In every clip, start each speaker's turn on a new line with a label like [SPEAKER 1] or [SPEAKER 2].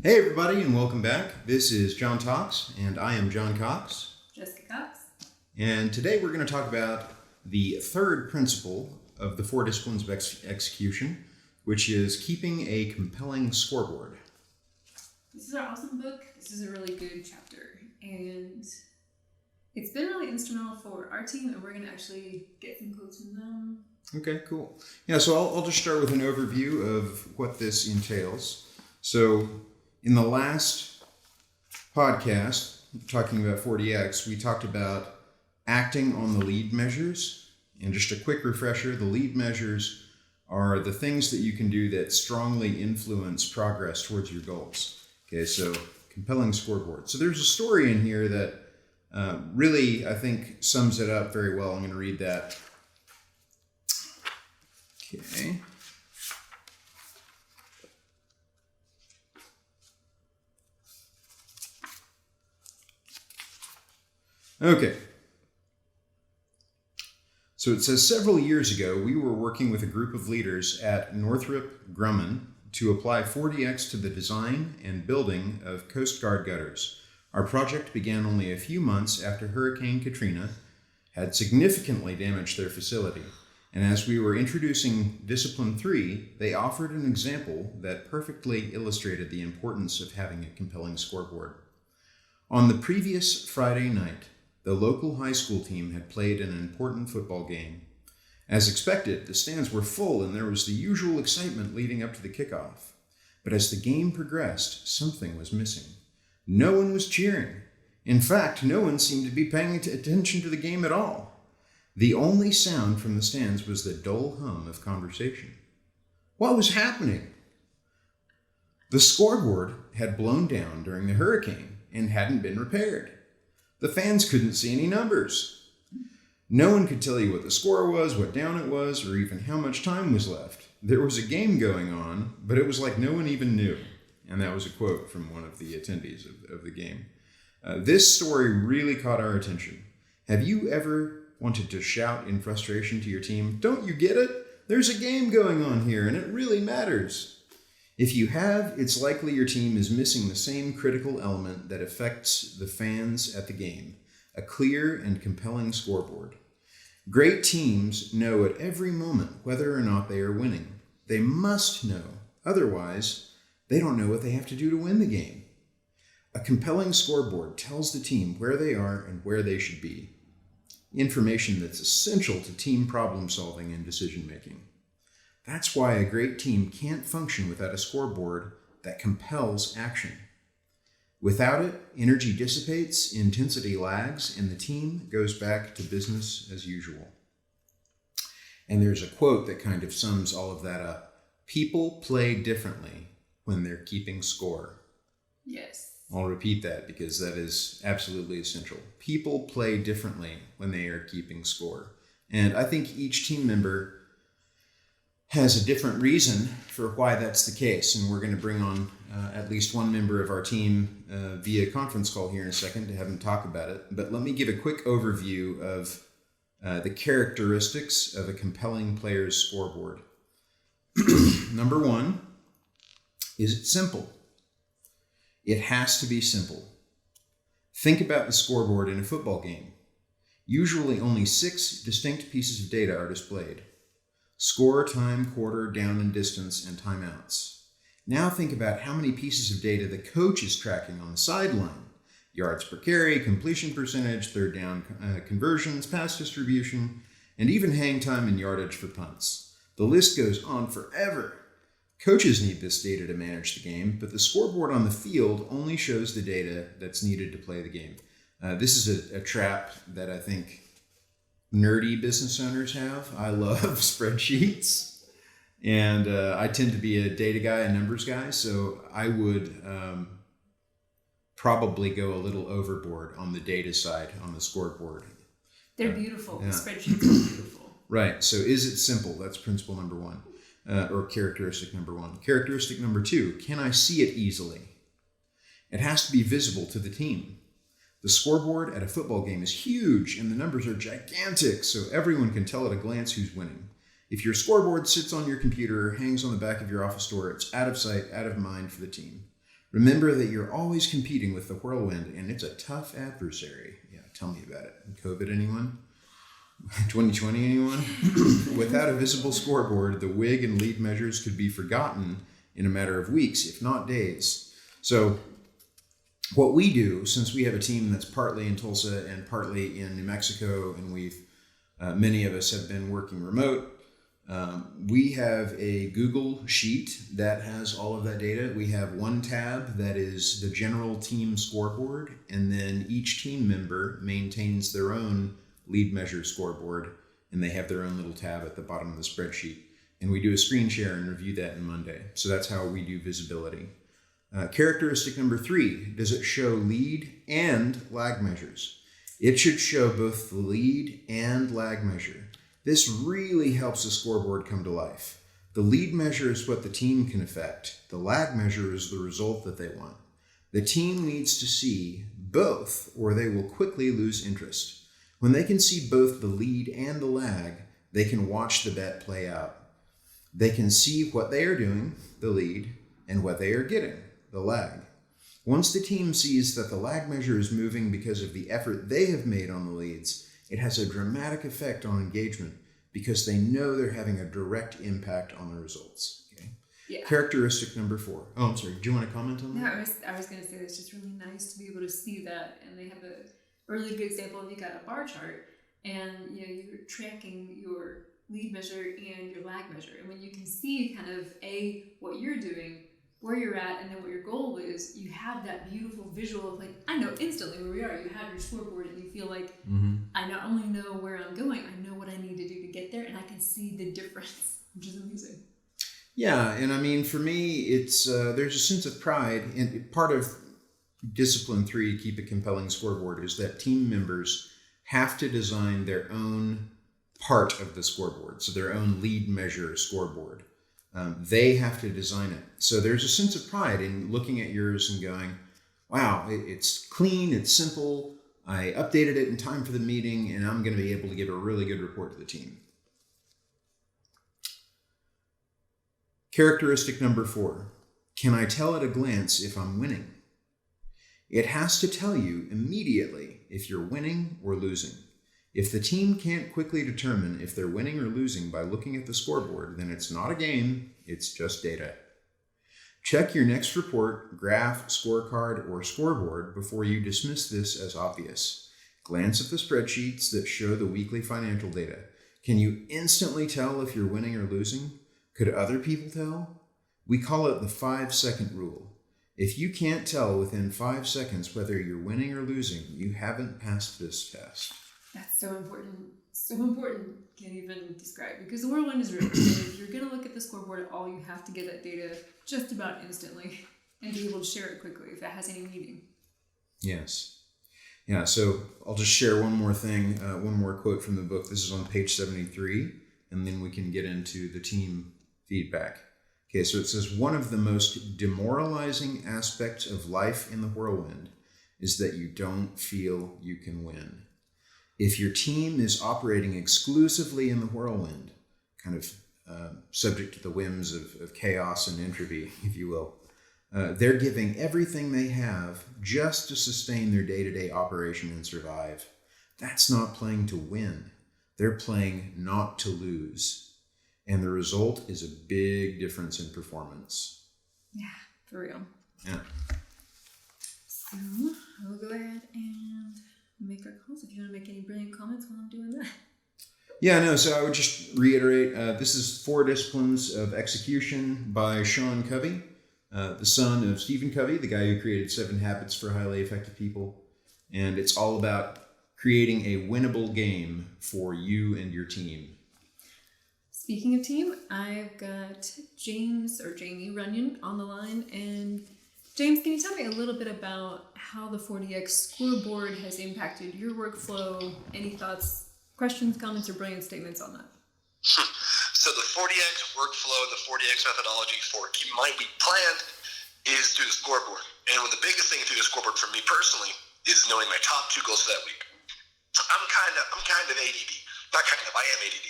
[SPEAKER 1] Hey everybody, and welcome back. This is John Talks, and I am John Cox.
[SPEAKER 2] Jessica Cox.
[SPEAKER 1] And today we're going to talk about the third principle of the four disciplines of execution, which is keeping a compelling scoreboard.
[SPEAKER 2] This is our awesome book. This is a really good chapter, and it's been really instrumental for our team, and we're going to actually get some quotes from them.
[SPEAKER 1] Okay, cool. Yeah, so I'll just start with an overview of what this entails. So in the last podcast, talking about 40X, we talked about acting on the lead measures. And just a quick refresher, the lead measures are the things that you can do that strongly influence progress towards your goals. Okay, so compelling scoreboard. So there's a story in here that really, I think, sums it up very well. I'm going to read that. Okay. Okay. So it says, several years ago, we were working with a group of leaders at Northrop Grumman to apply 40X to the design and building of Coast Guard gutters. Our project began only a few months after Hurricane Katrina had significantly damaged their facility. And as we were introducing Discipline 3, they offered an example that perfectly illustrated the importance of having a compelling scoreboard. On the previous Friday night, the local high school team had played an important football game. As expected, the stands were full and there was the usual excitement leading up to the kickoff. But as the game progressed, something was missing. No one was cheering. In fact, no one seemed to be paying attention to the game at all. The only sound from the stands was the dull hum of conversation. What was happening? The scoreboard had blown down during the hurricane and hadn't been repaired. The fans couldn't see any numbers. No one could tell you what the score was, what down it was, or even how much time was left. There was a game going on, but it was like no one even knew. And that was a quote from one of the attendees of the game. This story really caught our attention. Have you ever wanted to shout in frustration to your team, "Don't you get it? There's a game going on here, and it really matters." If you have, it's likely your team is missing the same critical element that affects the fans at the game, a clear and compelling scoreboard. Great teams know at every moment whether or not they are winning. They must know, otherwise they don't know what they have to do to win the game. A compelling scoreboard tells the team where they are and where they should be. Information that's essential to team problem solving and decision making. That's why a great team can't function without a scoreboard that compels action. Without it, energy dissipates, intensity lags, and the team goes back to business as usual. And there's a quote that kind of sums all of that up. People play differently when they're keeping score.
[SPEAKER 2] Yes.
[SPEAKER 1] I'll repeat that because that is absolutely essential. People play differently when they are keeping score. And I think each team member has a different reason for why that's the case. And we're going to bring on at least one member of our team via conference call here in a second to have him talk about it. But let me give a quick overview of the characteristics of a compelling player's scoreboard. Number one, is it simple? It has to be simple. Think about the scoreboard in a football game. Usually only 6 distinct pieces of data are displayed. Score, time, quarter, down and distance, and timeouts. Now think about how many pieces of data the coach is tracking on the sideline. Yards per carry, completion percentage, third down conversions, pass distribution, and even hang time and yardage for punts. The list goes on forever. Coaches need this data to manage the game, but the scoreboard on the field only shows the data that's needed to play the game. This is a trap that I think nerdy business owners have. I love spreadsheets, and I tend to be a data guy, a numbers guy, so I would probably go a little overboard on the data side on the scoreboard.
[SPEAKER 2] They're beautiful. Yeah. The spreadsheets are beautiful.
[SPEAKER 1] Right. So is it simple? That's principle number one. Or characteristic number one. Characteristic number two, can I see it easily? It has to be visible to the team. The scoreboard at a football game is huge and the numbers are gigantic, so everyone can tell at a glance who's winning. If your scoreboard sits on your computer or hangs on the back of your office door, it's out of sight, out of mind for the team. Remember that you're always competing with the whirlwind, and it's a tough adversary. Yeah, tell me about it. COVID, anyone? 2020, anyone? Without a visible scoreboard, the WIG and lead measures could be forgotten in a matter of weeks, if not days. So what we do, since we have a team that's partly in Tulsa and partly in New Mexico, and many of us have been working remote, we have a Google sheet that has all of that data. We have one tab that is the general team scoreboard, and then each team member maintains their own lead measure scoreboard, and they have their own little tab at the bottom of the spreadsheet. And we do a screen share and review that in Monday. So that's how we do visibility. Characteristic number 3, does it show lead and lag measures? It should show both the lead and lag measure. This really helps the scoreboard come to life. The lead measure is what the team can affect. The lag measure is the result that they want. The team needs to see both, or they will quickly lose interest. When they can see both the lead and the lag, they can watch the bet play out. They can see what they are doing, the lead, and what they are getting, the lag. Once the team sees that the lag measure is moving because of the effort they have made on the leads, it has a dramatic effect on engagement because they know they're having a direct impact on the results. Okay.
[SPEAKER 2] Yeah.
[SPEAKER 1] Characteristic number 4. Oh, I'm sorry. Do you want to comment on that?
[SPEAKER 2] No, I was going to say it's just really nice to be able to see that, and they have a really good example of you got a bar chart, and you're tracking your lead measure and your lag measure, and when you can see kind of what you're doing, where you're at, and then what your goal is, you have that beautiful visual of like, I know instantly where we are. You have your scoreboard and you feel like, I not only know where I'm going, I know what I need to do to get there, and I can see the difference, which is amazing.
[SPEAKER 1] Yeah, and I mean, for me, it's there's a sense of pride, and part of discipline 3, to keep a compelling scoreboard, is that team members have to design their own part of the scoreboard, so their own lead measure scoreboard. They have to design it. So there's a sense of pride in looking at yours and going, wow, it's clean, it's simple, I updated it in time for the meeting, and I'm going to be able to give a really good report to the team. Characteristic number 4, can I tell at a glance if I'm winning? It has to tell you immediately if you're winning or losing. If the team can't quickly determine if they're winning or losing by looking at the scoreboard, then it's not a game, it's just data. Check your next report, graph, scorecard, or scoreboard before you dismiss this as obvious. Glance at the spreadsheets that show the weekly financial data. Can you instantly tell if you're winning or losing? Could other people tell? We call it the 5-second rule. If you can't tell within 5 seconds whether you're winning or losing, you haven't passed this test.
[SPEAKER 2] That's so important. So important. Can't even describe, because the whirlwind is real. And if you're going to look at the scoreboard at all, you have to get that data just about instantly and be able to share it quickly if it has any meaning.
[SPEAKER 1] Yes. Yeah, so I'll just share one more thing, one more quote from the book. This is on page 73, and then we can get into the team feedback. Okay, so it says, one of the most demoralizing aspects of life in the whirlwind is that you don't feel you can win. If your team is operating exclusively in the whirlwind, kind of subject to the whims of chaos and entropy, if you will, they're giving everything they have just to sustain their day-to-day operation and survive. That's not playing to win. They're playing not to lose. And the result is a big difference in performance.
[SPEAKER 2] Yeah, for real.
[SPEAKER 1] Yeah.
[SPEAKER 2] So I will go ahead and make our calls if you want to make any brilliant comments while I'm doing that.
[SPEAKER 1] Yeah, no, so I would just reiterate, this is 4 Disciplines of Execution by Sean Covey, the son of Stephen Covey, the guy who created 7 Habits for Highly Effective People. And it's all about creating a winnable game for you and your team.
[SPEAKER 2] Speaking of team, I've got Jamie Runyon on the line. And James, can you tell me a little bit about how the 40X scoreboard has impacted your workflow? Any thoughts, questions, comments, or brilliant statements on that?
[SPEAKER 3] So the 40X workflow, the 40X methodology for keeping my week planned is through the scoreboard. And one of the biggest things through the scoreboard for me personally is knowing my top 2 goals for that week. I'm kind of ADD. Not kind of, I am ADD.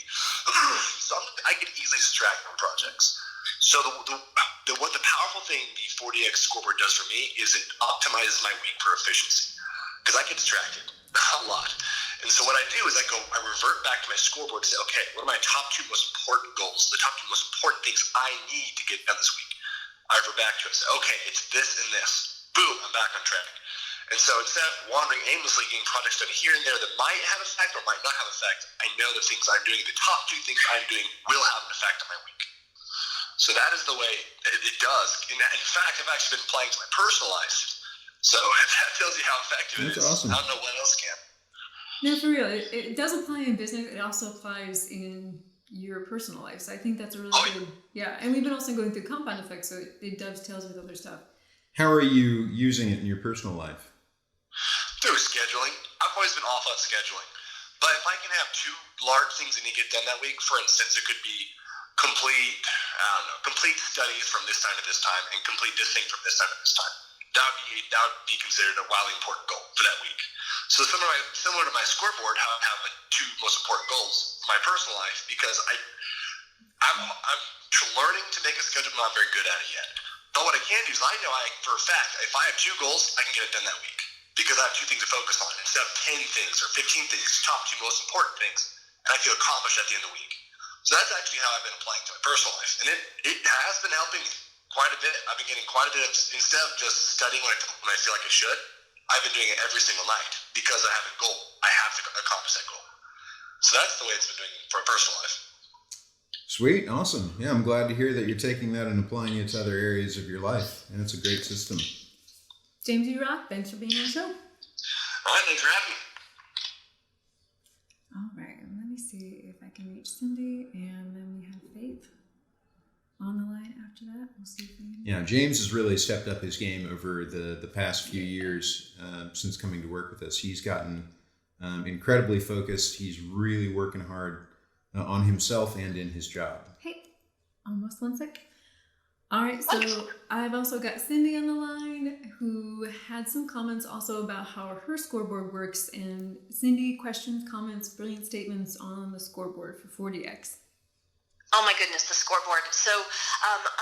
[SPEAKER 3] So I get easily distracted on projects. So the what the powerful thing the 40X scoreboard does for me is it optimizes my week for efficiency. Because I get distracted a lot. And so what I do is I revert back to my scoreboard and say, okay, what are my top 2 most important goals, the top 2 most important things I need to get done this week? I revert back to it and say, okay, it's this and this. Boom, I'm back on track. And so instead of wandering aimlessly, getting projects done here and there that might have effect or might not have effect, I know the things I'm doing, the top 2 things I'm doing will have an effect on my week. So that is the way it does. In fact, I've actually been applying to my personal life. So that tells you how effective it is.
[SPEAKER 1] Awesome.
[SPEAKER 3] I don't know what else can.
[SPEAKER 2] No, for real. It does apply in business. It also applies in your personal life. So I think that's a really good, yeah. And we've been also going through compound effects, so it dovetails with other stuff.
[SPEAKER 1] How are you using it in your personal life?
[SPEAKER 3] Through scheduling. I've always been awful at scheduling. But if I can have 2 large things that need to get done that week, for instance, it could be complete studies from this time to this time and complete this thing from this time to this time. That would be considered a wildly important goal for that week. So similar to my scoreboard, how I have my 2 most important goals for my personal life, because I'm learning to make a schedule. I'm not very good at it yet. But what I can do is I know for a fact, if I have 2 goals, I can get it done that week. Because I have 2 things to focus on instead of 10 things or 15 things, top 2 most important things, and I feel accomplished at the end of the week. So that's actually how I've been applying to my personal life. And it has been helping me quite a bit. I've been getting quite a bit of, instead of just studying when I feel like I should, I've been doing it every single night because I have a goal. I have to accomplish that goal. So that's the way it's been doing for my personal life.
[SPEAKER 1] Sweet. Awesome. Yeah, I'm glad to hear that you're taking that and applying it to other areas of your life. And it's a great system.
[SPEAKER 2] James E. Rock, thanks for being on the show.
[SPEAKER 3] All right, thanks for having me.
[SPEAKER 2] All right, let me see if I can reach Cindi, and then we have Faith on the line after that. We'll see if we can...
[SPEAKER 1] Yeah, James has really stepped up his game over the past few years since coming to work with us. He's gotten incredibly focused. He's really working hard on himself and in his job.
[SPEAKER 2] Hey, almost 1 sec. All right, so I've also got Cindi on the line who had some comments also about how her scoreboard works. And Cindi, questions, comments, brilliant statements on the scoreboard for 40X.
[SPEAKER 4] Oh my goodness, the scoreboard. So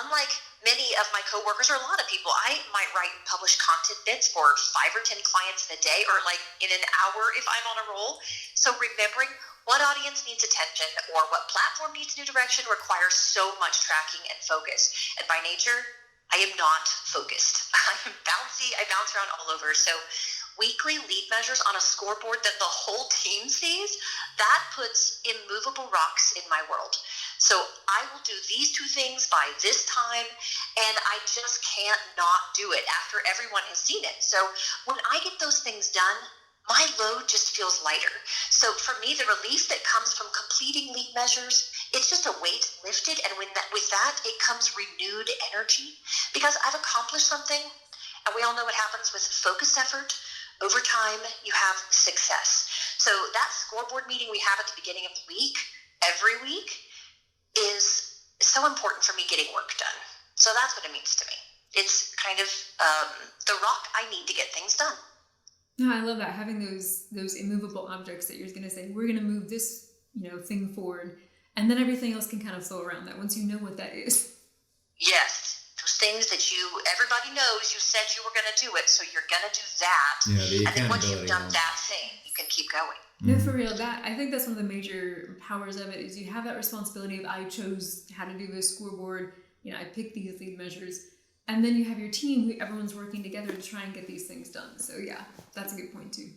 [SPEAKER 4] unlike many of my coworkers or a lot of people, I might write and publish content bits for 5 or 10 clients in a day or like in an hour if I'm on a roll. So remembering what audience needs attention or what platform needs new direction requires so much tracking and focus. And by nature, I am not focused. I am bouncy. I bounce around all over. So weekly lead measures on a scoreboard that the whole team sees, that puts immovable rocks in my world. So I will do these 2 things by this time, and I just can't not do it after everyone has seen it. So when I get those things done, my load just feels lighter. So for me, the relief that comes from completing lead measures, it's just a weight lifted, and with that, it comes renewed energy because I've accomplished something, and we all know what happens with focused effort. Over time, you have success. So that scoreboard meeting we have at the beginning of the week, every week, is so important for me getting work done. So that's what it means to me. It's kind of the rock I need to get things done.
[SPEAKER 2] No, I love that, having those immovable objects that you're going to say, we're going to move this, thing forward, and then everything else can kind of flow around that once you know what that is.
[SPEAKER 4] Yes, those things that everybody knows you said you were going to do it, so you're going to do that.
[SPEAKER 1] Yeah,
[SPEAKER 4] and then once you've done that thing, you can keep going.
[SPEAKER 2] No, for real. I think that's one of the major powers of it is you have that responsibility of I chose how to do this scoreboard. I picked these lead measures. And then you have your team who everyone's working together to try and get these things done. So yeah, that's a good point too.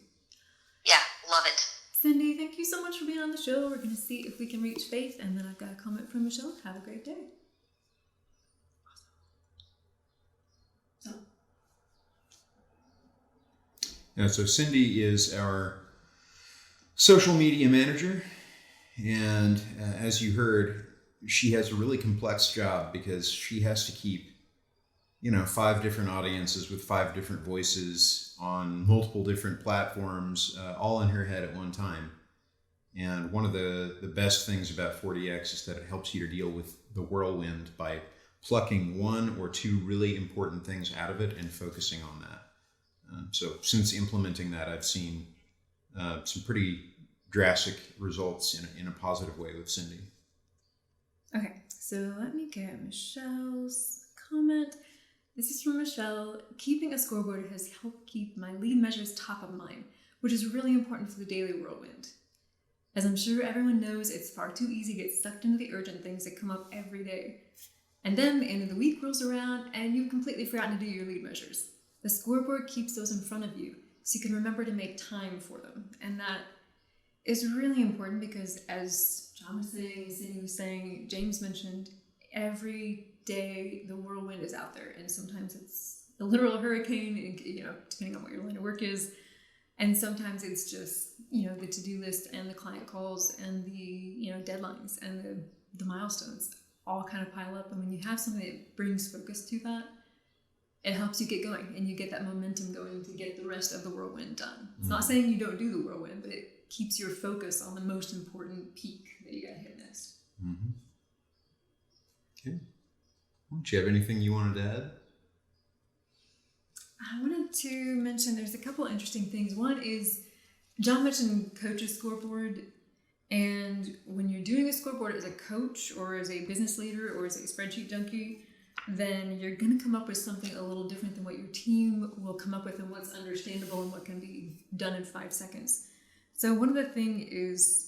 [SPEAKER 4] Yeah, love it.
[SPEAKER 2] Cindi, thank you so much for being on the show. We're going to see if we can reach Faith. And then I've got a comment from Michelle. Have a great day.
[SPEAKER 1] So Cindi is our social media manager. And as you heard, she has a really complex job because she has to keep 5 different audiences with 5 different voices on multiple different platforms, all in her head at one time. And one of the best things about 40X is that it helps you to deal with the whirlwind by plucking 1 or 2 really important things out of it and focusing on that. So since implementing that, I've seen some pretty drastic results in a positive way with Cindi.
[SPEAKER 2] Okay, so let me get Michelle's comment. This is from Michelle. Keeping a scoreboard has helped keep my lead measures top of mind, which is really important for the daily whirlwind. As I'm sure everyone knows, it's far too easy to get sucked into the urgent things that come up every day. And then the end of the week rolls around and you've completely forgotten to do your lead measures. The scoreboard keeps those in front of you so you can remember to make time for them. And that is really important because, as Jon was saying, Cindi was saying, James mentioned, every day the whirlwind is out there, and sometimes it's a literal hurricane, depending on what your line of work is, and sometimes it's just the to-do list and the client calls and the deadlines and the milestones all kind of pile up. And when you have something that brings focus to that, it helps you get going and you get that momentum going to get the rest of the whirlwind done. It's not saying you don't do the whirlwind, but it keeps your focus on the most important peak that you got to hit next.
[SPEAKER 1] Mm-hmm. Okay. Do you have anything you wanted to add?
[SPEAKER 2] I wanted to mention there's a couple interesting things. One is Jon mentioned coach's scoreboard. And when you're doing a scoreboard as a coach or as a business leader or as a spreadsheet junkie, then you're going to come up with something a little different than what your team will come up with and what's understandable and what can be done in 5 seconds. So one of the things is,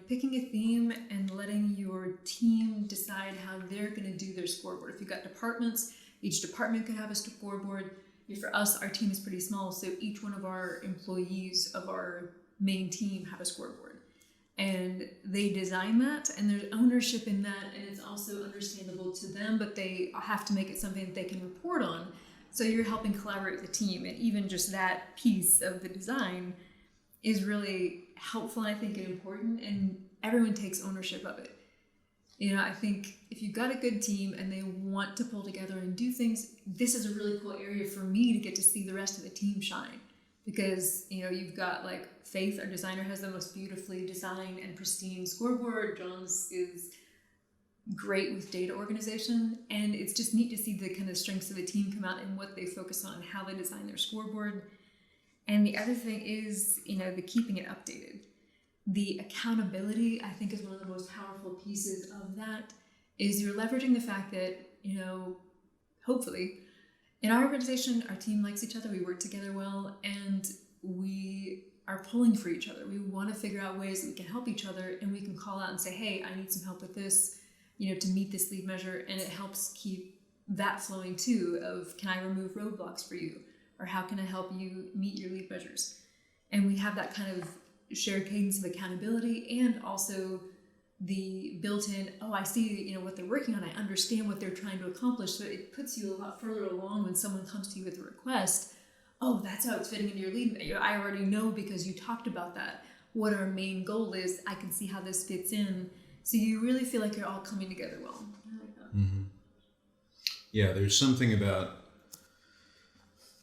[SPEAKER 2] picking a theme and letting your team decide how they're going to do their scoreboard. If you've got departments, each department could have a scoreboard. For us, our team is pretty small, so each one of our employees of our main team have a scoreboard. And they design that, and there's ownership in that, and it's also understandable to them, but they have to make it something that they can report on. So you're helping collaborate with the team, and even just that piece of the design is really helpful, I think, and important, and everyone takes ownership of it. I think if you've got a good team and they want to pull together and do things, this is a really cool area for me to get to see the rest of the team shine. Because, you've got Faith, our designer, has the most beautifully designed and pristine scoreboard. Jon's is great with data organization. And it's just neat to see the kind of strengths of the team come out and what they focus on and how they design their scoreboard. And the other thing is, the keeping it updated. The accountability, I think, is one of the most powerful pieces of that, is you're leveraging the fact that, hopefully, in our organization, our team likes each other, we work together well, and we are pulling for each other. We want to figure out ways that we can help each other, and we can call out and say, hey, I need some help with this, to meet this lead measure, and it helps keep that flowing too, of can I remove roadblocks for you, or how can I help you meet your lead measures? And we have that kind of shared cadence of accountability, and also the built-in, I see, what they're working on. I understand what they're trying to accomplish. So it puts you a lot further along when someone comes to you with a request. Oh, that's how it's fitting into your lead. I already know because you talked about that. What our main goal is, I can see how this fits in. So you really feel like you're all coming together well. I like that.
[SPEAKER 1] Mm-hmm. Yeah, there's something about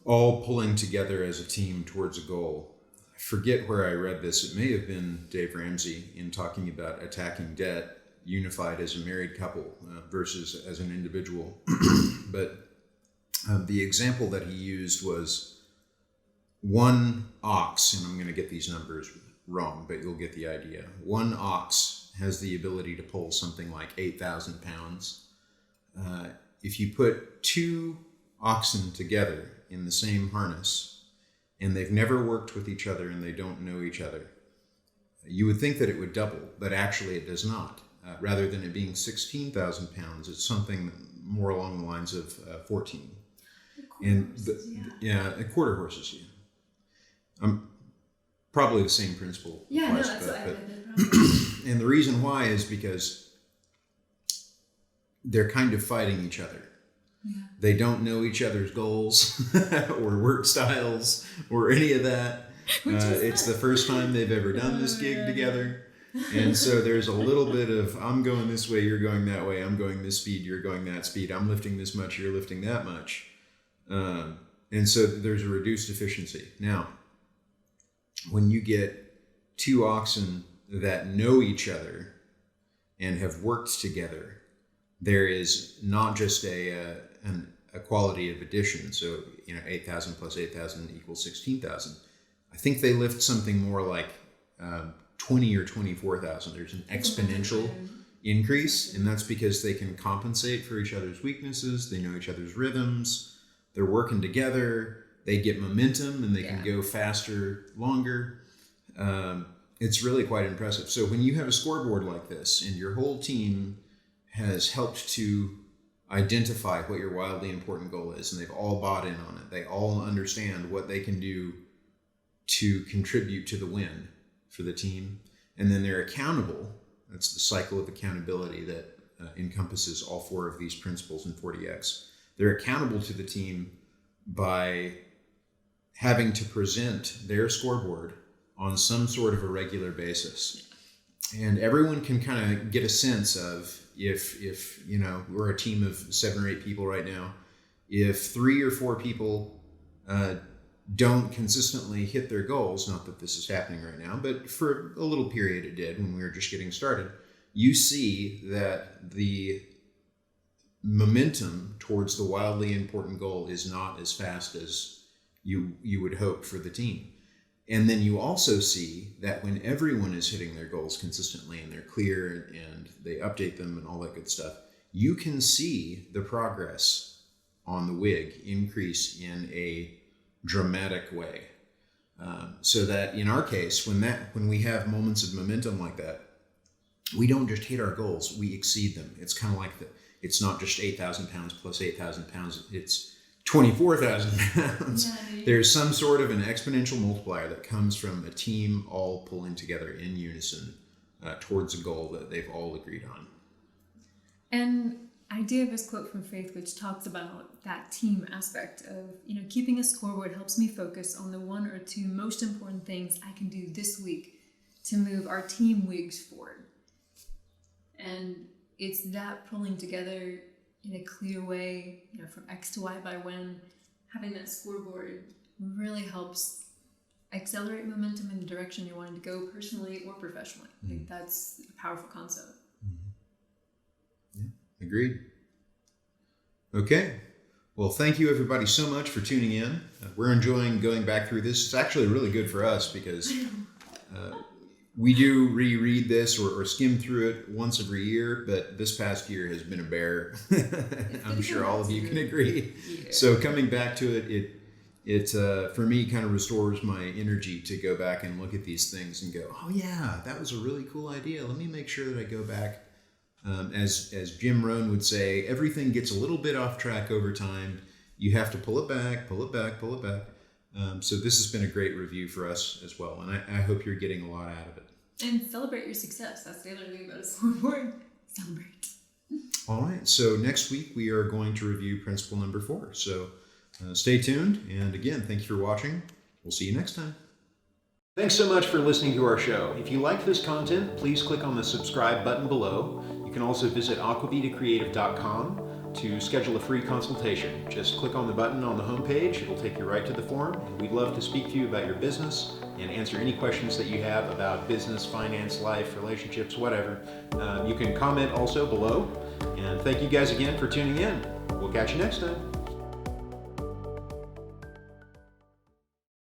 [SPEAKER 1] all pulling together as a team towards a goal. Forget where I read this. It may have been Dave Ramsey in talking about attacking debt, unified as a married couple versus as an individual. But the example that he used was one ox, and I'm going to get these numbers wrong, but you'll get the idea. One ox has the ability to pull something like 8,000 pounds. If you put 2 oxen together in the same harness, and they've never worked with each other and they don't know each other, you would think that it would double, but actually it does not. Rather than it being 16,000 pounds, it's something more along the lines of 14. A quarter horses, yeah. Probably the same principle.
[SPEAKER 2] Yeah,
[SPEAKER 1] applies,
[SPEAKER 2] no, that's
[SPEAKER 1] but,
[SPEAKER 2] what
[SPEAKER 1] and the reason why is because they're kind of fighting each other. Yeah. They don't know each other's goals or work styles or any of that. It's the first time they've ever done this gig together. And so there's a little bit of, I'm going this way, you're going that way, I'm going this speed, you're going that speed, I'm lifting this much, you're lifting that much. And so there's a reduced efficiency. Now, when you get 2 oxen that know each other and have worked together, there is not just a quality of addition. So, 8,000 plus 8,000 equals 16,000. I think they lift something more like 20 or 24,000. There's an exponential increase, and that's because they can compensate for each other's weaknesses. They know each other's rhythms. They're working together. They get momentum, and they can go faster, longer. It's really quite impressive. So when you have a scoreboard like this, and your whole team has helped to identify what your wildly important goal is, and they've all bought in on it. They all understand what they can do to contribute to the win for the team. And then they're accountable. That's the cycle of accountability that encompasses all 4 of these principles in 40X. They're accountable to the team by having to present their scoreboard on some sort of a regular basis. And everyone can kind of get a sense of if you know, we're a team of 7 or 8 people right now, if 3 or 4 people don't consistently hit their goals, not that this is happening right now, but for a little period it did when we were just getting started, you see that the momentum towards the wildly important goal is not as fast as you would hope for the team. And then you also see that when everyone is hitting their goals consistently and they're clear and they update them and all that good stuff, you can see the progress on the WIG increase in a dramatic way. So that in our case, when we have moments of momentum like that, we don't just hit our goals, we exceed them. It's kind of like it's not just 8,000 pounds plus 8,000 pounds, it's 24,000 pounds. Yeah, there's some sort of an exponential multiplier that comes from a team all pulling together in unison towards a goal that they've all agreed on.
[SPEAKER 2] And I do have this quote from Faith, which talks about that team aspect of, you know, keeping a scoreboard helps me focus on the 1 or 2 most important things I can do this week to move our team WIGs forward. And it's that pulling together in a clear way, you know, from X to Y by when, having that scoreboard really helps accelerate momentum in the direction you're wanting to go personally or professionally. I think that's a powerful concept.
[SPEAKER 1] Yeah, agreed. Okay. Well, thank you everybody so much for tuning in. We're enjoying going back through this. It's actually really good for us because we do reread this or skim through it once every year, but this past year has been a bear. I'm sure all of you can agree. Yeah. So coming back to it for me kind of restores my energy to go back and look at these things and go, oh yeah, that was a really cool idea. Let me make sure that I go back. As Jim Rohn would say, everything gets a little bit off track over time. You have to pull it back, pull it back, pull it back. So this has been a great review for us as well, and I hope you're getting a lot out of it.
[SPEAKER 2] And celebrate your success. That's the other thing about a scoreboard. Celebrate.
[SPEAKER 1] All right, so next week we are going to review principle number 4. So stay tuned, and again, thank you for watching. We'll see you next time. Thanks so much for listening to our show. If you like this content, please click on the subscribe button below. You can also visit aquavitacreative.com to schedule a free consultation. Just click on the button on the homepage. It'll take you right to the form. And we'd love to speak to you about your business and answer any questions that you have about business, finance, life, relationships, whatever. You can comment also below. And thank you guys again for tuning in. We'll catch you next time.